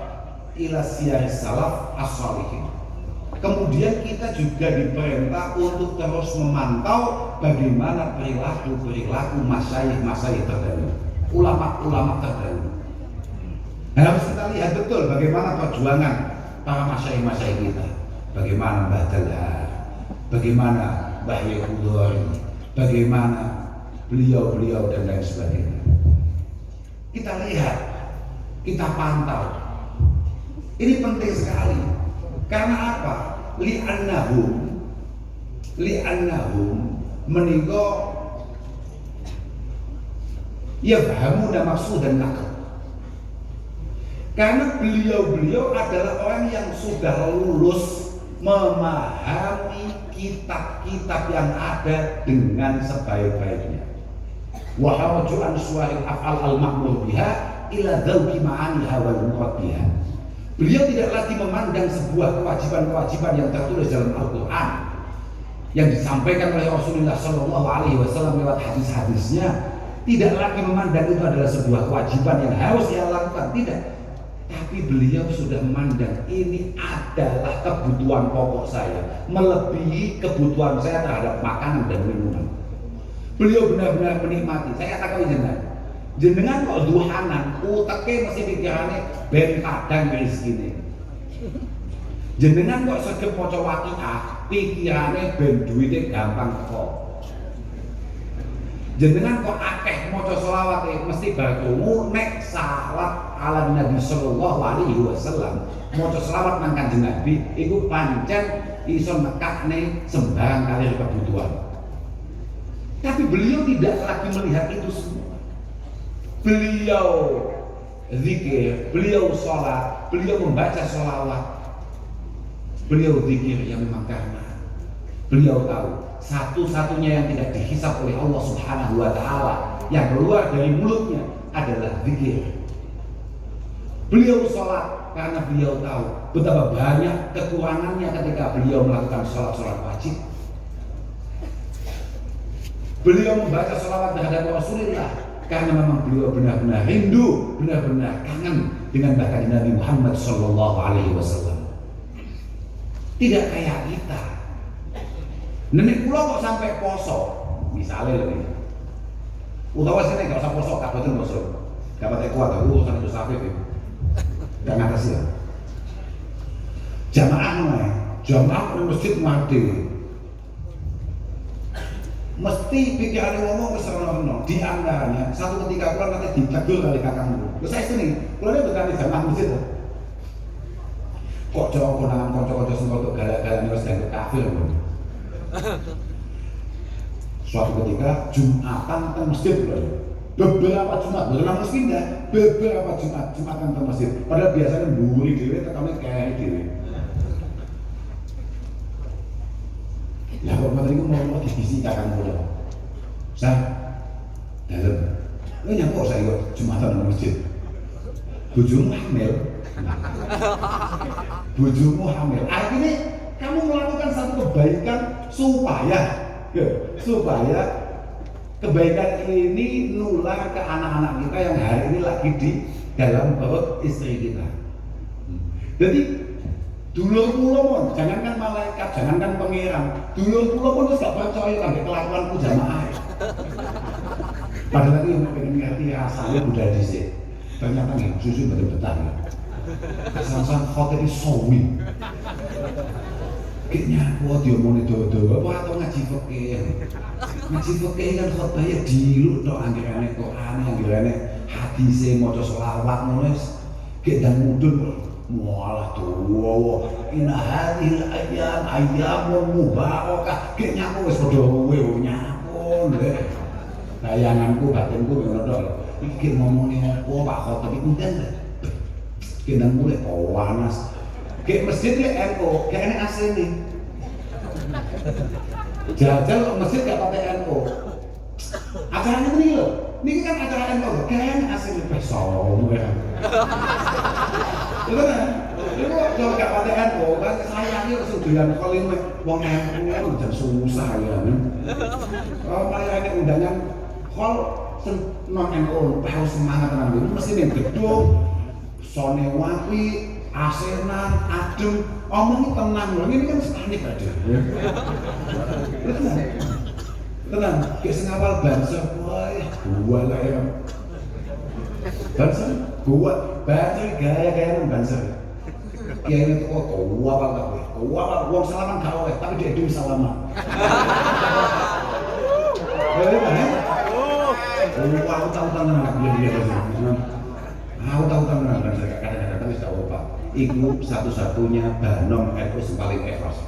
ila siyar salaf as-shalihin. Kemudian kita juga diperintah untuk terus memantau bagaimana perilaku masyayikh terdahulu, ulama-ulama terdahulu. Harus kita lihat betul bagaimana perjuangan para masyayikh kita, bagaimana Mbah Dalhar, bagaimana Mbah Yahudori, bagaimana beliau-beliau dan lain sebagainya. Kita lihat, kita pantau. Ini penting sekali. Karena apa? Li'annahum menika yafhamuna maqsudan naql. Karena beliau-beliau adalah orang yang sudah lulus memahami kitab-kitab yang ada dengan sebaik-baiknya. Wa haraju an suwaril af'al al-ma'mur biha ila dzauqi ma'aniha wal murad biha. Beliau tidak lagi memandang sebuah kewajiban-kewajiban yang tertulis dalam Al-Quran yang disampaikan oleh Rasulullah Shallallahu Alaihi Wasallam lewat hadis-hadisnya. Tidak lagi memandang itu adalah sebuah kewajiban yang harus dia lakukan, tidak. Tapi beliau sudah memandang ini adalah kebutuhan pokok saya, melebihi kebutuhan saya terhadap makanan dan minuman. Beliau benar-benar menikmati. Saya katakan jenengan kok duhanan, uteke mesti pikirannya ben kadang rezekine. Jenengan kok sregep maca Waqiah, pikirane ben duwite gampang teko. Jenengan kok akeh maca selawat mesti bagomu nek salat ala Nabi sallallahu alaihi wasallam, maca selawat nang Kanjeng Nabi iku pancen iso nekakne sembarang kali kebutuhan. Tapi beliau tidak lagi melihat itu semua. Beliau zikir, beliau sholat, beliau membaca sholawat, beliau zikir yang memang karena beliau tahu satu-satunya yang tidak dihisab oleh Allah Subhanahu wa Ta'ala yang keluar dari mulutnya adalah zikir. Beliau sholat karena beliau tahu betapa banyak kekurangannya ketika beliau melakukan sholat-sholat wajib. Beliau membaca sholawat terhadap Rasulullah karena memang beliau benar-benar rindu, benar-benar kangen dengan baginda Nabi Muhammad Sallallahu Alaihi Wasallam. Tidak kayak kita. Nenek kula kok sampai poso, misalnya lagi. Utawa sini nggak usah poso, kabupaten poso, kabupaten kuat, urusan itu safir itu. Gak ngatasi ya. Jamaah di masjid mati. Mesti pikirannya ngomong ke serono. Di antaranya satu ketika pulang nanti ditegur kali kakakmu. Terus saya sini, kalau dia bukan di jamaah masjid loh. Kok jauh konangan konco-konco semua untuk galak-galak nih sedang kafir loh. Suatu ketika Jumatan ke masjid loh. Beberapa Jumat, bukan harus pindah. Beberapa Jumatan ke masjid. Padahal biasanya mburi diri, tekannya kayak diri. Lah kok materi ku mau divisi kakang kula. Sa dalem. Lu nyapa saya kok Jumatan nang masjid. Bojomu hamil. Bojomu hamil. Artinya kamu melakukan satu kebaikan supaya kebaikan ini nular ke anak-anak kita yang hari ini lagi di dalam perut istri kita. Jadi dulur kula mon, jangankan malaikat, jangankan pangeran, dulur kula pun wis gak percaya kangge kelakuanku jamaah. Padahal iki nek pengen ngerti rasane budaya dhisik. Ternyata nggih susu mboten betah ya. Sang-sang khotib sawi. Kayaknya aku diomongin dodo, apa atau ngaji fikih. Ngaji fikih kan khotbahnya diluk tok anggirane Quran, anggirane hadise maca selawat ngono wis. Gek dan mudun mualah tuwa inna hadhil ayyamun mubarakah gek nyapu wis padha kowe nyapun le bayanganku batinku ngono tok iki ngomongin apa Pak Khotib iku ndang gek nang mulai panas gek masjid lek NU gek enek asline jajal kok masjid gak pakai NU acaranya ini lho niki kan acara NU gek enek asline beso ya itu kan, itu kalau gak pakai NU kan sayangnya kesudian kalau ini uang NU kan susah ya kalau melayani undangan kalau non-NU harus semangat nanti mesti nih gedung sone wapi, asenan, adem omongnya tenang loh, ini kan stanik aja tenang, kayak sengawal banser wah gua lah ya banser gua banser gaya-gaya banser kiai itu kok gua apa uang salaman gak oleh tapi dia dulu salaman aku tahu tangan dia aku tahu tangan banser kadang-kadang tapi tak lupa itu satu-satunya banom itu paling ikhlas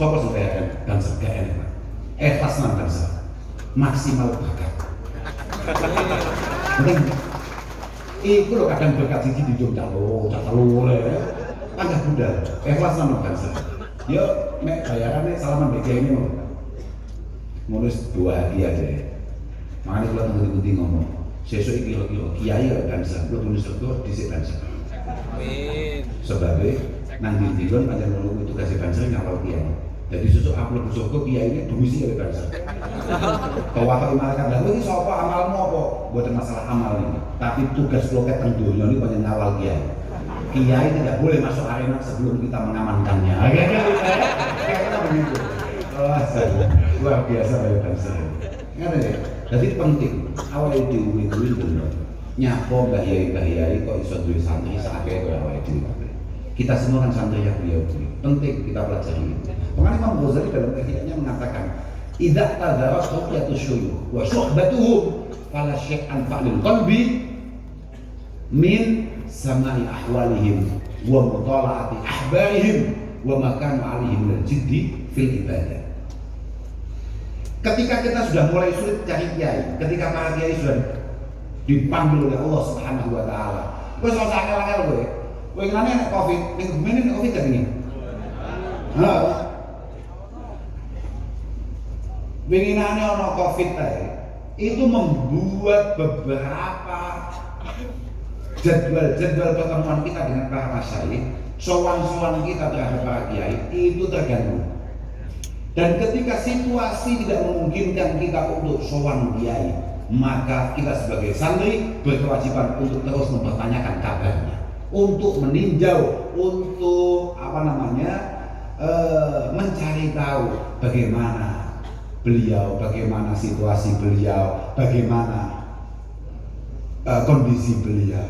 siapa sebenarnya banser gak enak ikhlas nang banser maksimal bakat iku lho kadang berkat siji di Jogja lho, calo le. Tangga budal, ikhlas nang bangsa. Yo mek bayarane salaman mbek kiai ngono. Ngono wis dua hadiah deh. Makane kula ngerti ngomong, sesuk iki kira-kira kiai ya bangsa, kula tulis surga dhisik bangsa. Amin. Sebabnya nang dindingon pancen ngono tugas banser ngawal kiai. Jadi susuk upload Joko kiai ini duwisi oleh banser. Kawah malaikat lha iki sapa amalmu apa? Mboten masalah amal ini, tapi tugas kula teng donya ini pancen ngawal kiai. Kiai tidak boleh masuk arena sebelum kita mengamankannya. Kayaknya begitu. Oh, luar biasa oleh banser. Ngerti ya? Jadi penting awal dhewe kuwi nyapo mbah yai kok iso duwe santri sakake kaya awake dhewe. Kita semua kan santri yang beliau penting kita pelajari itu. Makanya Imam Ghazali dalam kajiannya mengatakan idza tadarat ruqyatus syuyukh wa suhbatuhum fala syai'an fa'lil qalbi min sama'i ahwalihim wa mutala'ati ahbarihim wa ma kanu 'alaihi min al-jiddi fil ibadah. Ketika kita sudah mulai sulit cari kiai, ketika para kiai sudah dipanggil oleh Allah Subhanahu wa taala. Wis ora akal-akal kowe. Kowe ngene nek Covid, ning ngene nek Covid gak ngene. Heeh. Winginane ana Covid ae, itu membuat beberapa jadwal pertemuan kita dengan para masyayikh, sowan-sowan kita terhadap para kiai itu terganggu. Dan ketika situasi tidak memungkinkan kita untuk sowan kiai, maka kita sebagai santri berkewajiban untuk terus mempertanyakan kabarnya, untuk meninjau, untuk mencari tahu bagaimana beliau, bagaimana situasi beliau, bagaimana kondisi beliau.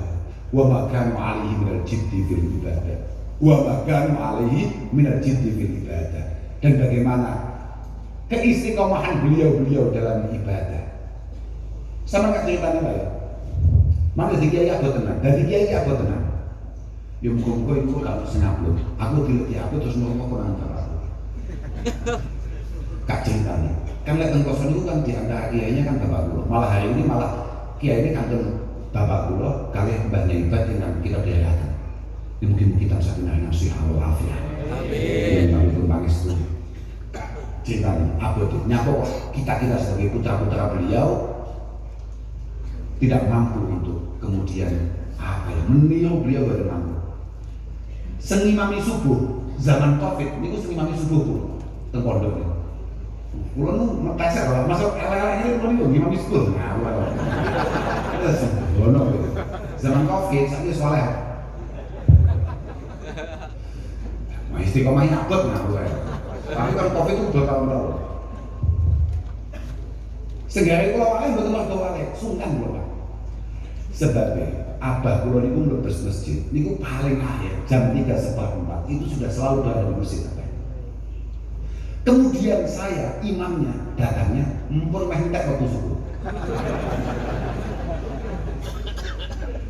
Wa ma kanu 'alaihi minal jiddi fil ibadah. Wa ma kanu 'alaihi minal jiddi fil ibadah. Dan bagaimana keistiqomahan beliau dalam ibadah. Sama nggak ceritanya Pak ya? Mana di kiai abot tenang, dari kiai abot tenang. Ya muka-muka itu kalau senaplu, aku tidak ya aku terus ngomong kurang aku. Kak ceritanya, kan lihat tengkoson itu kan di antara kiainya kan bapak kulo. Malah hari ini kiai ini kantor bapak kulo kalian banyak ibadah yang kita diadakan. Ini mungkin kita sakinah nasihat Allah afiah. Amin. Kami pun bangis itu. Ceritanya abot itu nyapa kita sebagai putra-putra beliau tidak mampu untuk kemudian meniru beliau pada mampu. Sengimami subuh zaman Covid ini sengimami subuh pun teng pondok ini. Kulo nu ngetes kalau masuk LLR ini kulo niku ngimami subuh ngawur. Terus ngono zaman Covid saiki saleh. Istiqomah nyabut ngawur. Tapi kan Covid itu bertahun-tahun. Senggare kula wae mboten mergo wae, sungkan kula Pak. Sebabnya abah kula niku mlebes masjid, niku paling akhir jam 3:04 itu sudah selalu berada di masjid abah. Kemudian saya imamnya datangnya mumpun meh entek waktu subuh.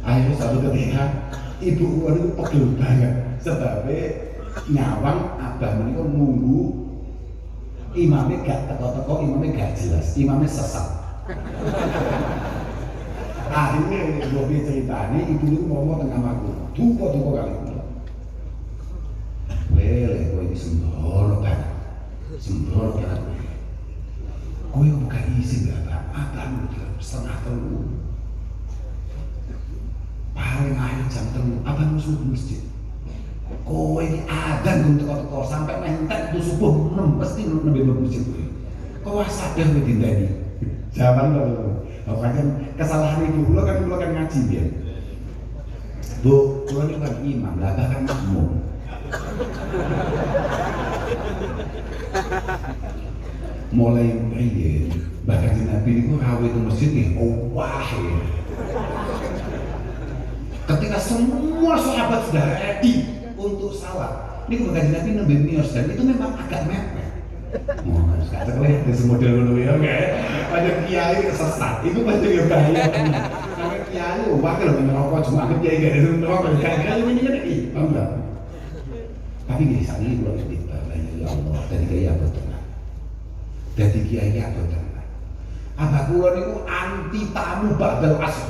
Akhirnya satu ketika ibu kula niku pegel banget sebabnya nyawang abah menika nunggu imamnya gak teko-teko, imamnya gak jelas, imamnya sesat. Akhirnya gue ceritanya ibu itu ngomong tengah maku, duko kali itu. Lele, gue ini sembrono banget. Gue buka isi gak apa setengah telur. Paling akhir jam telur, abang masuk ke masjid. Kowe ini adan teko-teko sampai mentek itu subuh 6 pasti nembe masjid kowe. Kowe sadar kowe dindani. Zaman lho. Kan kesalahan ibu kula kan ngaji biyen. Bu, kula niku kan imam, lah kan makmum. Mulai riyen bahkan Nabi niku rawe ke masjid nih, wah ya. Ketika semua sahabat sudah ready untuk salat, ini bukan Nabi nembe miyos dan itu memang agak mepet. Mau gak terlihat dari semodel dulu ya, ada kiai kesesat, itu pasti ya bahaya. Karena kiai, wakil mengerokok cuma ke kiai gak ada mengerokok, kiai ini jadi, enggak. Tapi di saat ini kalau kita ya Allah, dari kiai apa tenang, dari kiai apa tenang. Abah kulon itu anti tamu ba'dal asar.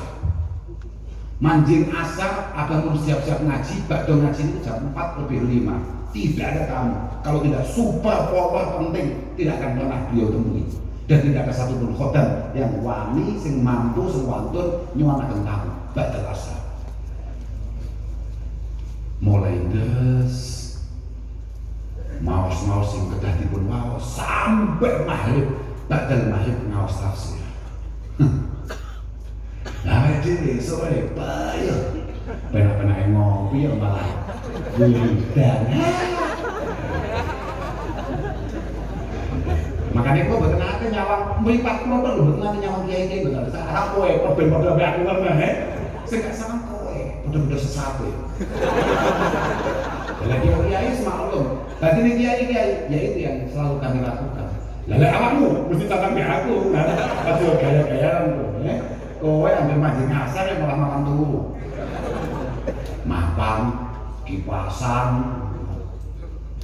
Manjing asar, abah mau siap-siap ngaji, bakdo ngaji itu jam 4:05. Tidak ada tamu. Kalau tidak super power penting, tidak akan pernah beliau temui. Dan tidak ada satupun khotam yang wani, sing mampu, sing wantun nyuwanaken tamu bakdal asar. deres maos-maos sing kedah dipun waos sampai maghrib, badal maghrib ngaos tafsir. Nah, dhewe sore bayo. Penak-penake ngopi ya malah wiridan. Makanya gue betul nanti nyawang melipat motor lu betul nanti nyawang kiai betul. Sekarang kowe ben padha ambek aku neh. Sing gak sama kowe, padha-padha sesape. Lagi kiai semaklum. Tadi nih kiai ya itu yang selalu kami lakukan. Lah awakmu mesti tatang be aku. Aduh gaya-gayaan tuh, ya. Kowe ambil mancing asar ya malah makan turu. Mapan, kipasan.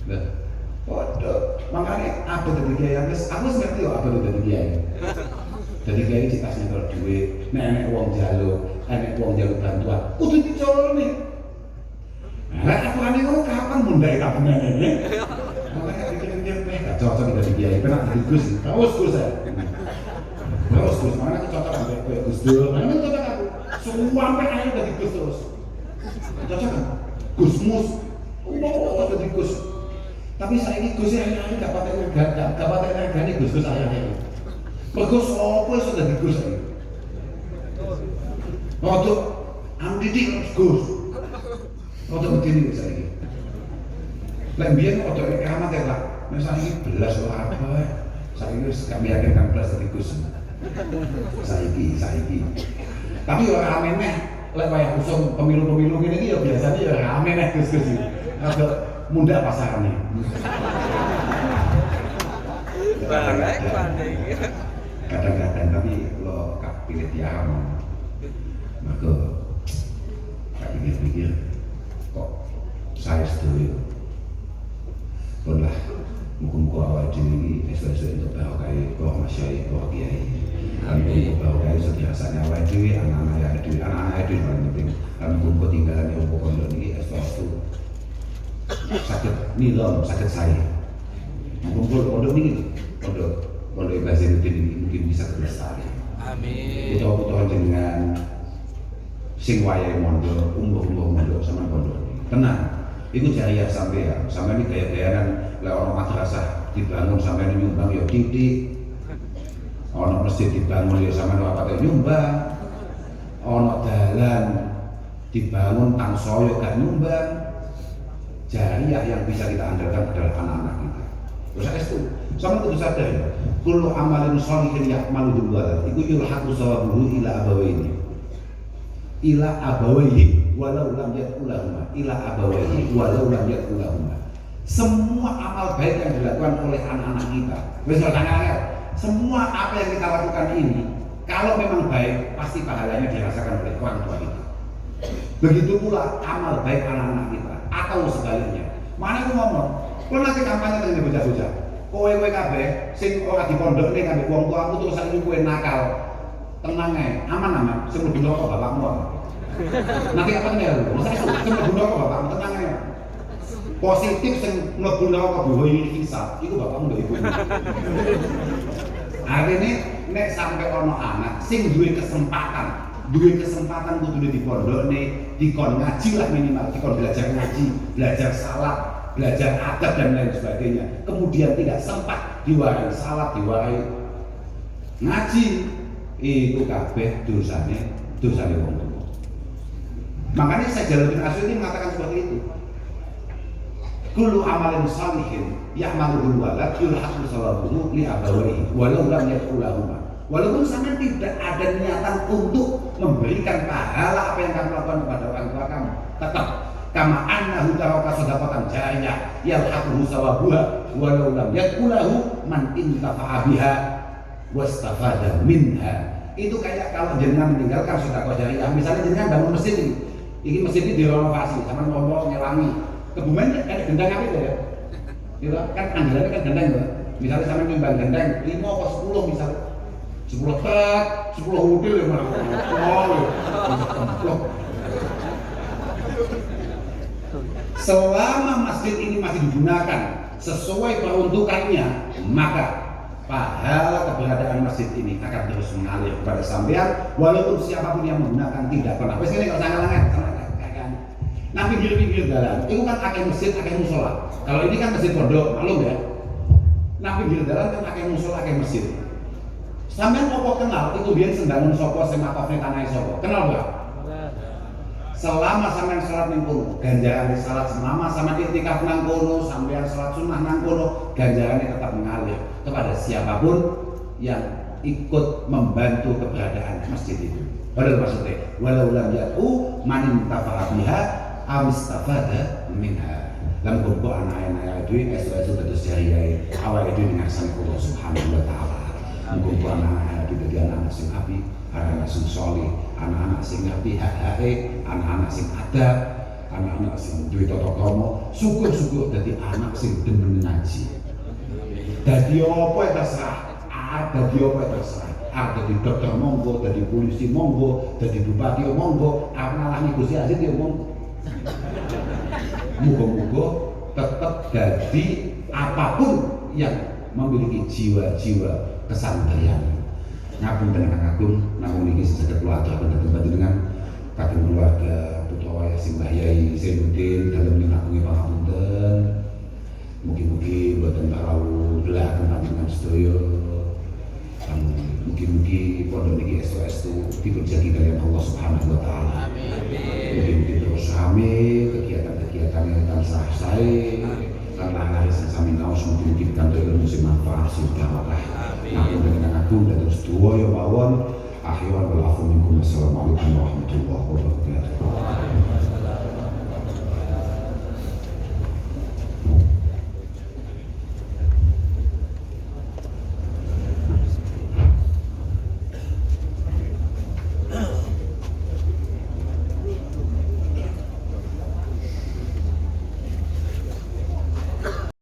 Lah waduh, makanya apa tadi kiai? Aku ngerti kok apa tadi kiai. Jadi kiai citasnya kalau duit, enek uang jaluk bantuan, kudu dicoloni. Nah, aku ane ngono kapan mundai kabeh ini? Makanya pikir-pikir gak cocok jadi kiai, penak jadi Gus. Terus Gus ya. Terus mana aku cocok ambek kowe Gus Dur. Mana cocok aku. Sampai ayo jadi Gus terus. Cocok kan? Gusmus. Oh, jadi Gus. Tapi saya ini Gus ya, ini gak pakai regane Gus saya ini. Mergo sapa iso dadi Gus iki? Waktu amdidik Gus. Waktu begini saya ini. Lek biyen waktu rekaman ya Pak. Nek saiki belas ora apa. Saiki wis gak meyakinkan belas dadi Gus. Saiki. Tapi ora ameneh lek wayah usum pemilu-pemilu ngene iki ya biasane ya ora ameneh Gus-gus iki. Agak munda pasarane. Kadang-kadang tapi lo kak pilih tiang, maka kak pikir-pikir kok saya setuju. Pun lah, muka-muka awal ini esok-esok untuk bawakai kok masyai kok kiai. Kami untuk bawakai setiasanya awal ini anak-anak itu paling penting. Kami muka tinggalan yang pokok ini esok-esok sakit nilon, sakit saya. Pondok ini, pondok Ibadah Zainuddin ini mungkin bisa terlestari. Amin. Putra-putra dengan sing wayahe mondok, umbuh-umbuh mondok sama pondok. Tenang, itu jaya sampean. Sampean iki gaya-gayanan lek ana madrasah dibangun sampean nyumbang ya titik. Ana masjid dibangun ya sampean apa nyumbang. Ana dalan dibangun tansaya gak nyumbang. Jariah yang bisa kita andalkan adalah anak-anak kita. Terus itu, sama itu sadar ya. Kullu amalin sholihin ya'malu dulwala. Iku yulhaqu sawabuhu ila abawaihi. Ila abawaihi walau lam yad'ulahuma. Ila abawaihi walau lam yad'ulahuma. Semua amal baik yang dilakukan oleh anak-anak kita. Semua apa yang kita lakukan ini, kalau memang baik, pasti pahalanya dirasakan oleh orang tua kita. Begitu pula amal baik anak-anak kita. Atau sebaliknya. Mana aku ngomong, kalau nanti kampanye dengan bocah-bocah, kowe kabeh sing ora dipondokne kabeh wong tuamu terus saiki kowe nakal. Tenang ae, aman-aman, sing mlebu neraka bapakmu. Nanti apa nih lho, mesti sing mlebu neraka bapakmu tenang ae. Positif sing mlebu neraka bihoyi hisab, iku bapakmu lho ibu. Arene nek sampe ana anak sing duwe kesempatan kudu dipondokne, dikon ngaji lah minimal, dikon belajar ngaji, belajar salat, belajar adab dan lain sebagainya. Kemudian tidak sempat diwarai salat, diwarai ngaji, itu kabeh dosane wong tuwa. Makanya saya Jalaluddin Asy'ari mengatakan seperti itu. Kullu amalin shalihin ya'maluhu walad yulhaqu sawabuhu li abawaihi walau lam yaqulahuma. Walaupun sampai tidak ada niatan untuk memberikan pahala apa yang kamu lakukan kepada orang tua kamu, tetap kama annahu taraka shadaqatan jariyah yalhaquhu sawabuha walau lam yaqulahu man intafa'a biha wastafada minha. Itu kayak kalau jenengan meninggalkan sedekah jariyah, misalnya jenengan bangun masjid ini masjid ini direnovasi, sama ngomong nyewangi, kebumen ada gendang apa ya? Gitu kan anggarannya kan gendang ya. Misalnya sama nyumbang gendang 5 atau 10 misalnya. 10 tak, 10 udil ya mana? Oh, selama masjid ini masih digunakan sesuai peruntukannya, maka pahala keberadaan masjid ini akan terus mengalir kepada sampean, walaupun siapapun yang menggunakan tidak pernah. Wes ini kalau sangat-sangat, Nah pinggir-pinggir jalan, itu kan akeh masjid, akeh musola. Kalau ini kan masjid pondok, maklum ya. Nah pinggir jalan kan akeh musola, akeh masjid. Sampeyan opo kenal itu biyen sendangun sapa sing matofne tanahe sapa? Kenal gak? Selama sampean salat ning kono, ganjarane salat selama sampean iktikaf nang kono, sampean salat sunah nang kono, ganjarane tetap mengalir kepada siapapun yang ikut membantu keberadaan masjid itu. Padahal maksudnya, walau lam ya'u man tafa'a biha awistafada minha. Lam kumpul anak-anak itu esu-esu terus jahiyai awal itu dengan sang Allah subhanahu wa ta'ala. Kumpul anak-anak itu jadi anak-anak sing api, anak-anak sing solih, anak-anak sing ngerti hak-hake, anak-anak sing adab, anak-anak sing duwe tata krama, syukur-syukur dadi anak sing demen ngaji. Dadi apa terserah, dadi apa terserah. Dadi dokter monggo, dadi polisi monggo, dadi bupati monggo, ngalahni Gusti Aziz ya monggo. Muga-muga tetap jadi apapun yang memiliki jiwa-jiwa kesantrian. Ngapunten Kang Agung, namun ini sejagat keluarga pendatang panjenengan kagem keluarga putra wayah sing Mbah Yai Zainuddin dalem ngagungi pangapunten. Mugi-mugi boten parau belaken panjenengan sedaya. Mugi-mugi pondok niki estu-estu dipunjagi kalian Allah Subhanahu wa taala. Mugi-mugi terus rame kegiatan-kegiatan yang tansah sae lan laris sami naos mugi-mugi pikantuk ilmu sing manfaat sing barokah. Ngapunten Kang Agung dan terus duwaya mawon akhiran wal afu minkum. Assalamualaikum warahmatullahi wabarakatuh.